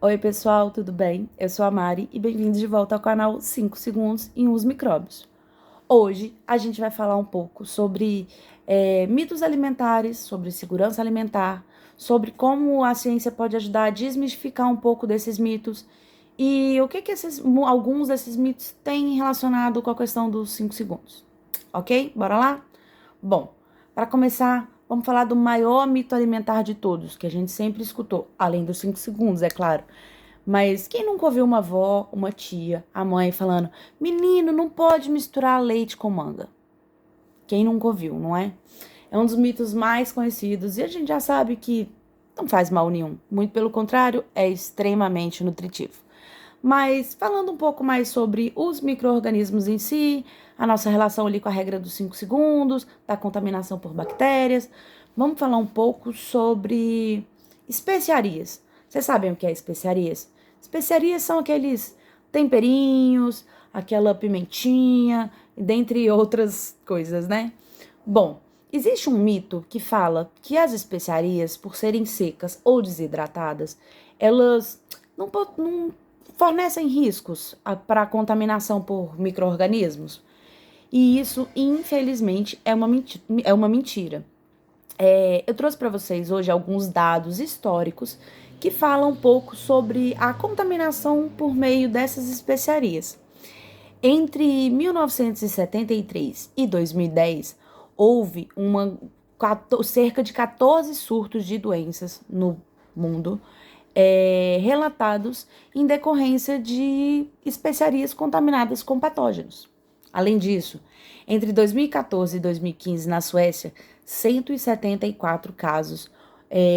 Oi, pessoal, tudo bem? Eu sou a Mari e bem-vindos de volta ao canal 5 Segundos em Os Micróbios. Hoje a gente vai falar um pouco sobre mitos alimentares, sobre segurança alimentar, sobre como a ciência pode ajudar a desmistificar um pouco desses mitos e o que alguns desses mitos têm relacionado com a questão dos 5 segundos. Ok? Bora lá? Bom, para começar, vamos falar do maior mito alimentar de todos, que a gente sempre escutou, além dos 5 segundos, é claro. Mas quem nunca ouviu uma avó, uma tia, a mãe falando: menino, não pode misturar leite com manga? Quem nunca ouviu, não é? É um dos mitos mais conhecidos e a gente já sabe que não faz mal nenhum. Muito pelo contrário, é extremamente nutritivo. Mas falando um pouco mais sobre os micro-organismos em si, a nossa relação ali com a regra dos 5 segundos, da contaminação por bactérias, vamos falar um pouco sobre especiarias. Vocês sabem o que é especiarias? Especiarias são aqueles temperinhos, aquela pimentinha, dentre outras coisas, né? Bom, existe um mito que fala que as especiarias, por serem secas ou desidratadas, elas não fornecem riscos para a contaminação por micro-organismos. E isso, infelizmente, é uma mentira. Eu trouxe para vocês hoje alguns dados históricos que falam um pouco sobre a contaminação por meio dessas especiarias. Entre 1973 e 2010, houve cerca de 14 surtos de doenças no mundo, relatados em decorrência de especiarias contaminadas com patógenos. Além disso, entre 2014 e 2015, na Suécia, 174 casos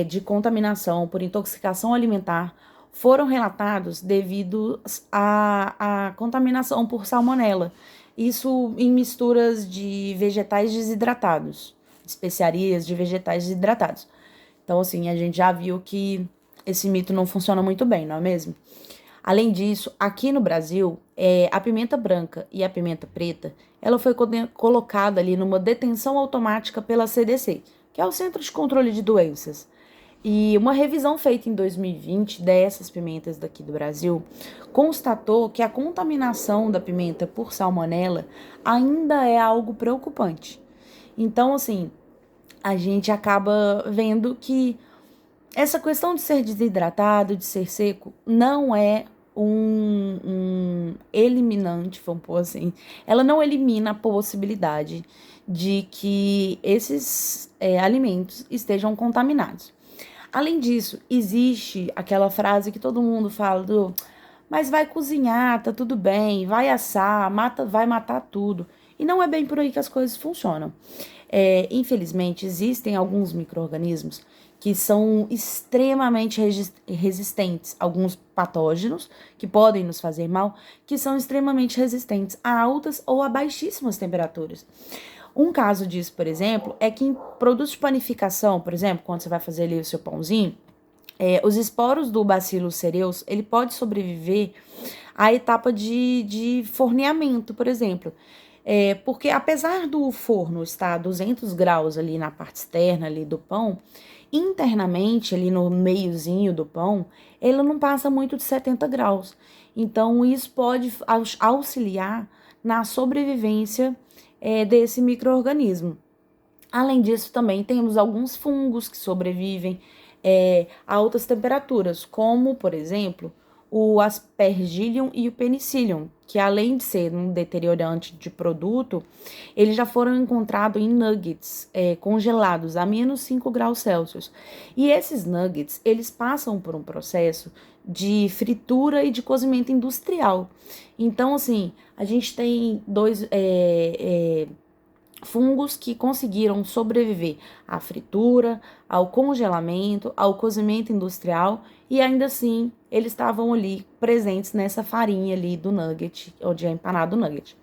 de contaminação por intoxicação alimentar foram relatados devido à contaminação por salmonela. Isso em misturas de vegetais desidratados, especiarias de vegetais desidratados. Então, assim, a gente já viu que esse mito não funciona muito bem, não é mesmo? Além disso, aqui no Brasil, a pimenta branca e a pimenta preta, ela foi colocada ali numa detenção automática pela CDC, que é o Centro de Controle de Doenças. E uma revisão feita em 2020 dessas pimentas daqui do Brasil constatou que a contaminação da pimenta por salmonela ainda é algo preocupante. Então, assim, a gente acaba vendo que essa questão de ser desidratado, de ser seco, não é um eliminante, vamos pôr assim. Ela não elimina a possibilidade de que esses alimentos estejam contaminados. Além disso, existe aquela frase que todo mundo fala do mas vai cozinhar, tá tudo bem, vai assar, vai matar tudo. E não é bem por aí que as coisas funcionam. Infelizmente, existem alguns micro-organismos que são extremamente resistentes, alguns patógenos que podem nos fazer mal, que são extremamente resistentes a altas ou a baixíssimas temperaturas. Um caso disso, por exemplo, é que em produtos de panificação, por exemplo, quando você vai fazer ali o seu pãozinho, os esporos do Bacillus cereus, ele pode sobreviver à etapa de forneamento, por exemplo. Porque apesar do forno estar a 200 graus ali na parte externa ali do pão, internamente ali no meiozinho do pão, ele não passa muito de 70 graus. Então isso pode auxiliar na sobrevivência desse micro-organismo. Além disso, também temos alguns fungos que sobrevivem a altas temperaturas, como, por exemplo, o Aspergillium e o Penicillium, que além de ser um deteriorante de produto, eles já foram encontrados em nuggets congelados a menos 5 graus Celsius. E esses nuggets, eles passam por um processo de fritura e de cozimento industrial. Então, assim, a gente tem dois fungos que conseguiram sobreviver à fritura, ao congelamento, ao cozimento industrial e ainda assim eles estavam ali presentes nessa farinha ali do nugget, onde é empanado o nugget.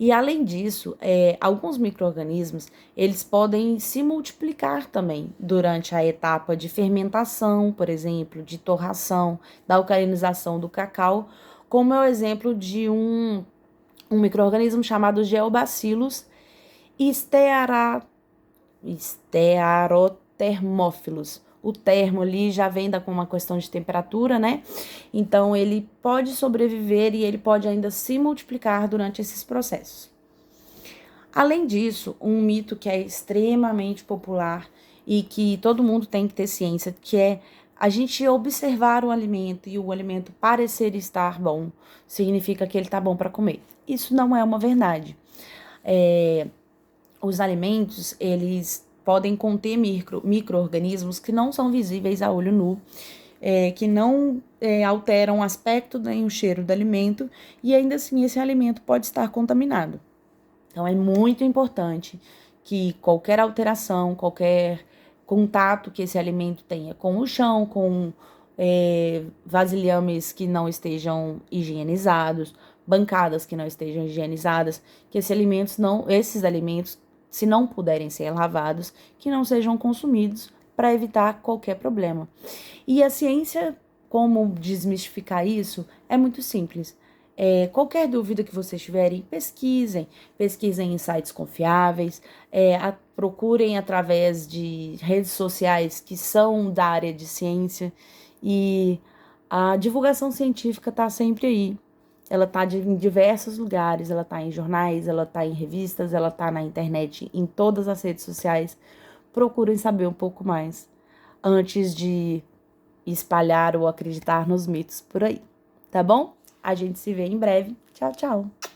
E além disso, alguns micro-organismos eles podem se multiplicar também durante a etapa de fermentação, por exemplo, de torração, da alcalinização do cacau, como é o exemplo de um micro-organismo chamado Geobacillus Stearotermófilos, o termo ali já vem com uma questão de temperatura, né? Então, ele pode sobreviver e ele pode ainda se multiplicar durante esses processos. Além disso, um mito que é extremamente popular e que todo mundo tem que ter ciência, que é a gente observar o alimento e o alimento parecer estar bom, significa que ele está bom para comer. Isso não é uma verdade. Os alimentos, eles podem conter micro-organismos que não são visíveis a olho nu, que não alteram o aspecto nem o cheiro do alimento, e ainda assim esse alimento pode estar contaminado. Então, é muito importante que qualquer alteração, qualquer contato que esse alimento tenha com o chão, com vasilhames que não estejam higienizados, bancadas que não estejam higienizadas, que esses alimentos, se não puderem ser lavados, que não sejam consumidos para evitar qualquer problema. E a ciência, como desmistificar isso, é muito simples. Qualquer dúvida que vocês tiverem, pesquisem em sites confiáveis, procurem através de redes sociais que são da área de ciência, e a divulgação científica está sempre aí. Ela está em diversos lugares, ela está em jornais, ela está em revistas, ela está na internet, em todas as redes sociais. Procurem saber um pouco mais antes de espalhar ou acreditar nos mitos por aí, tá bom? A gente se vê em breve. Tchau, tchau!